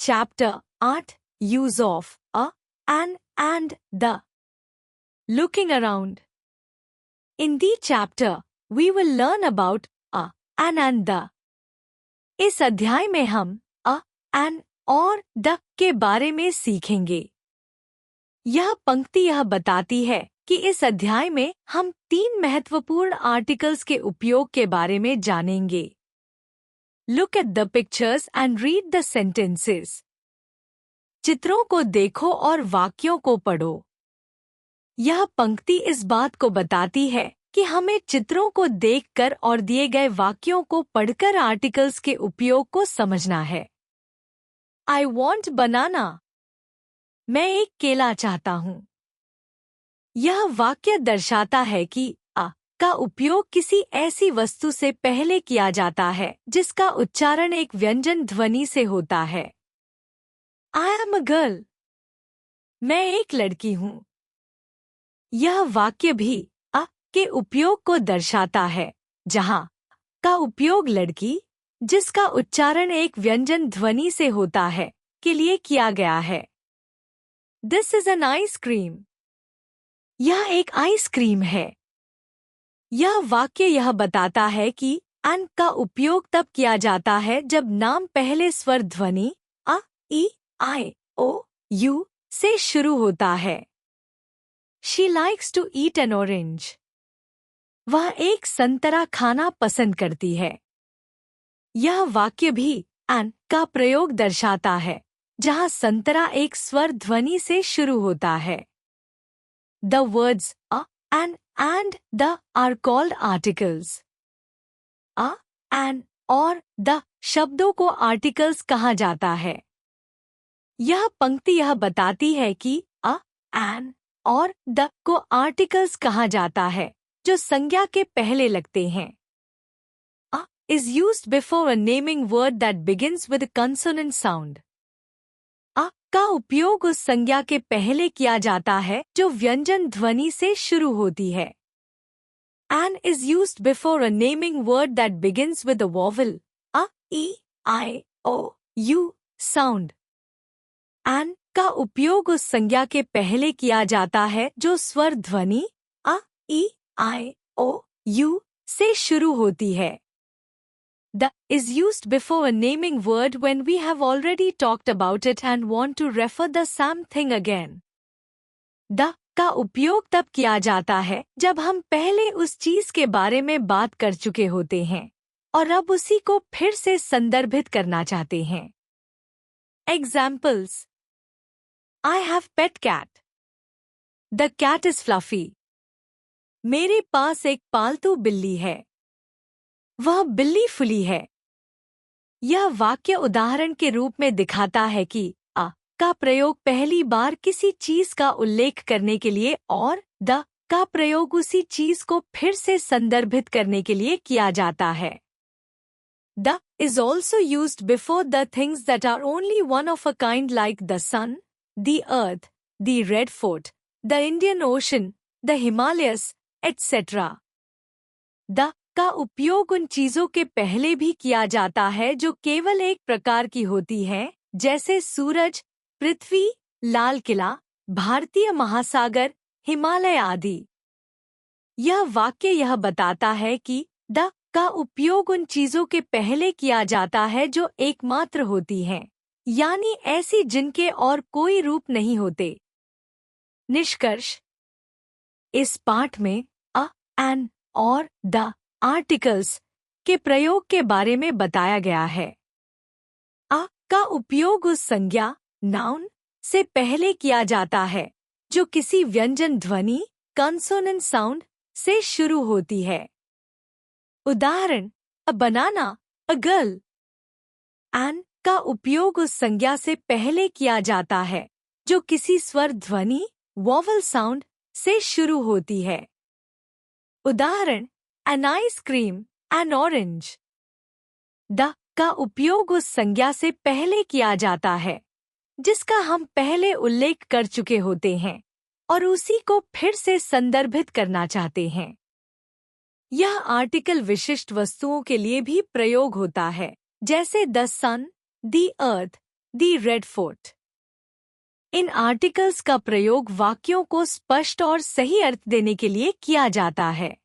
Chapter 8 Use of a, an, and the. Looking around. In this chapter, we will learn about a, an and the. इस अध्याय में हम a, an और the के बारे में सीखेंगे। यह पंक्ति यह बताती है कि इस अध्याय में हम 3 महत्वपूर्ण आर्टिकल्स के उपयोग के बारे में जानेंगे। Look at the pictures and read the sentences. चित्रों को देखो और वाक्यों को पढ़ो। यह पंक्ति इस बात को बताती है कि हमें चित्रों को देखकर और दिए गए वाक्यों को पढ़कर आर्टिकल्स के उपयोग को समझना है। I want banana. मैं एक केला चाहता हूँ। यह वाक्य दर्शाता है कि आ का उपयोग किसी ऐसी वस्तु से पहले किया जाता है जिसका उच्चारण एक व्यंजन ध्वनि से होता है। I am a girl. मैं एक लड़की हूँ। यह वाक्य भी आ के उपयोग को दर्शाता है, जहाँ का उपयोग लड़की, जिसका उच्चारण एक व्यंजन ध्वनि से होता है, के लिए किया गया है। This is an ice cream. यह एक आइसक्रीम है। यह वाक्य यह बताता है कि an का उपयोग तब किया जाता है जब नाम पहले स्वर ध्वनि आ, ई, आई, ओ, यू से शुरू होता है। She likes to eat an orange. वह एक संतरा खाना पसंद करती है। यह वाक्य भी an का प्रयोग दर्शाता है, जहाँ संतरा एक स्वर ध्वनि से शुरू होता है। The words a, an, and the are called articles. a, an और the शब्दों को आर्टिकल्स कहा जाता है। यह पंक्ति यह बताती है कि a, an और the को आर्टिकल्स कहा जाता है जो संज्ञा के पहले लगते हैं। A is used before a naming word that begins with a consonant sound. A का उपयोग उस संज्ञा के पहले किया जाता है जो व्यंजन ध्वनि से शुरू होती है। An is used before a naming word that begins with a vowel a, e, I, o, u sound. An का उपयोग उस संज्ञा के पहले किया जाता है जो स्वर ध्वनि a, e, I, o, u से शुरू होती है। The is used before a naming word when we have already talked about it and want to refer the same thing again. The का उपयोग तब किया जाता है जब हम पहले उस चीज के बारे में बात कर चुके होते हैं और अब उसी को फिर से संदर्भित करना चाहते हैं। Examples. I have pet cat. The cat is fluffy. मेरे पास एक पालतू बिल्ली है। वह बिल्ली फुली है। यह वाक्य उदाहरण के रूप में दिखाता है कि आ का प्रयोग पहली बार किसी चीज का उल्लेख करने के लिए और द का प्रयोग उसी चीज को फिर से संदर्भित करने के लिए किया जाता है। The is also used before the things that are only one of a kind like the sun, the earth, the Red Fort, the Indian Ocean, the Himalayas, etc. The का उपयोग उन चीजों के पहले भी किया जाता है जो केवल एक प्रकार की होती हैं, जैसे सूरज, पृथ्वी, लाल किला, भारतीय महासागर, हिमालय आदि। यह वाक्य यह बताता है कि द का उपयोग उन चीजों के पहले किया जाता है जो एकमात्र होती हैं, यानी ऐसी जिनके और कोई रूप नहीं होते। निष्कर्ष। इस पाठ में a, an और the आर्टिकल्स के प्रयोग के बारे में बताया गया है। आ का उपयोग उस संज्ञा नाउन से पहले किया जाता है जो किसी व्यंजन ध्वनि कंसोनेंट साउंड से शुरू होती है। उदाहरण अ बनाना, अ गर्ल। एन का उपयोग उस संज्ञा से पहले किया जाता है जो किसी स्वर ध्वनि वॉवल साउंड से शुरू होती है। उदाहरण an ice cream, an orange. The का उपयोग उस संज्ञा से पहले किया जाता है जिसका हम पहले उल्लेख कर चुके होते हैं और उसी को फिर से संदर्भित करना चाहते हैं। यह आर्टिकल विशिष्ट वस्तुओं के लिए भी प्रयोग होता है, जैसे the sun, the earth, the red fort. इन आर्टिकल्स का प्रयोग वाक्यों को स्पष्ट और सही अर्थ देने के लिए किया जाता है।